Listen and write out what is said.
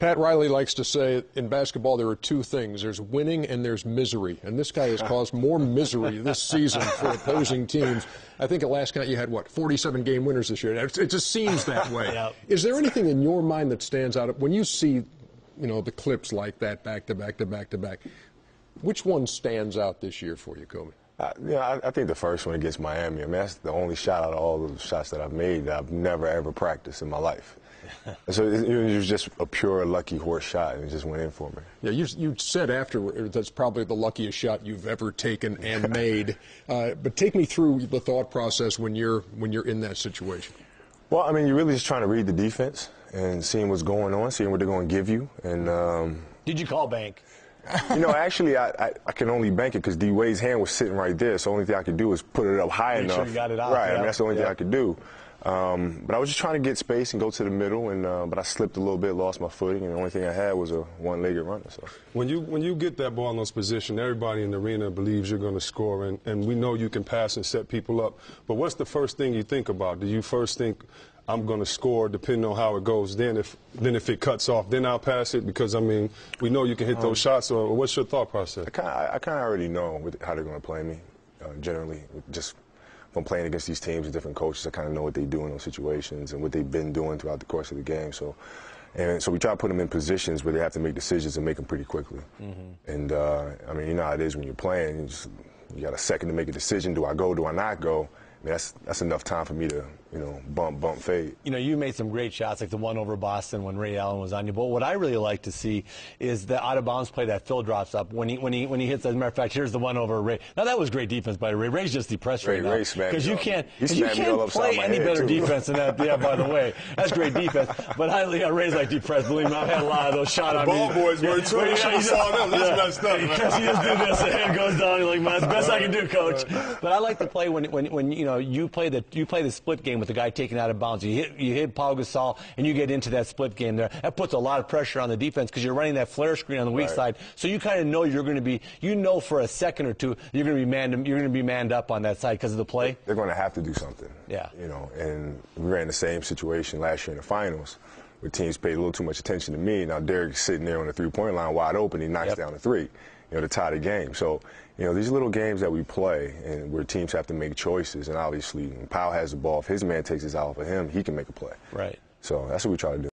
Pat Riley likes to say in basketball there are two things. There's winning and there's misery. And this guy has caused more misery this season for opposing teams. I think at last count you had, 47 game winners this year. It just seems that way. Yep. Is there anything in your mind that stands out when you see, the clips like that back to back to back to back? Which one stands out this year for you, Kobe? I think the first one against Miami. I mean, that's the only shot out of all the shots that I've made that I've never, ever practiced in my life. So it was just a pure lucky horse shot, and it just went in for me. Yeah, you said afterward that's probably the luckiest shot you've ever taken and made. But take me through the thought process when you're in that situation. Well, I mean, you're really just trying to read the defense and seeing what's going on, seeing what they're going to give you. And did you call bank? Actually, I can only bank it because D. Wade's hand was sitting right there. So the only thing I could do is put it up high enough. Make sure you got it out. Right. I mean, that's the only thing I could do. But I was just trying to get space and go to the middle, but I slipped a little bit, lost my footing, and the only thing I had was a one-legged runner. So when you get that ball in those positions, everybody in the arena believes you're going to score, and we know you can pass and set people up. But what's the first thing you think about? Do you first think, I'm going to score depending on how it goes? Then if it cuts off, then I'll pass it? Because, I mean, we know you can hit those shots. Or what's your thought process? I kind of already know how they're going to play me, generally. Just from playing against these teams with different coaches, I kind of know what they do in those situations and what they've been doing throughout the course of the game. So we try to put them in positions where they have to make decisions and make them pretty quickly. Mm-hmm. And, I mean, you know how it is when you're playing. You got a second to make a decision. Do I go? Do I not go? I mean, that's enough time for me to, bump, fade. You made some great shots, like the one over Boston when Ray Allen was on you. But what I really like to see is the out-of-bounds play that Phil drops up when he hits. As a matter of fact, here's the one over Ray. Now, that was great defense by Ray. Ray's just depressed right now. Because you can't play any better defense than that. Yeah, by the way. That's great defense. But Ray's like depressed. Believe me, I've had a lot of those shots. The ball boys were too. I saw them. That's messed up. Because he just do this, the hand goes down. You're like, man, that's the best I can do, coach. But I like to play when you play the split game with the guy taking out of bounds. You hit Pau Gasol, and you get into that split game there. That puts a lot of pressure on the defense because you're running that flare screen on the weak side. So you kind of know you're going to be, for a second or two, you're going to be manned up on that side because of the play. They're going to have to do something. Yeah. And we ran the same situation last year in the finals, where teams paid a little too much attention to me. Now Derek's sitting there on the three-point line wide open. He knocks down the three, to tie the game. So, these little games that we play and where teams have to make choices, and obviously when Powell has the ball, if his man takes his eye off of him, he can make a play. Right. So that's what we try to do.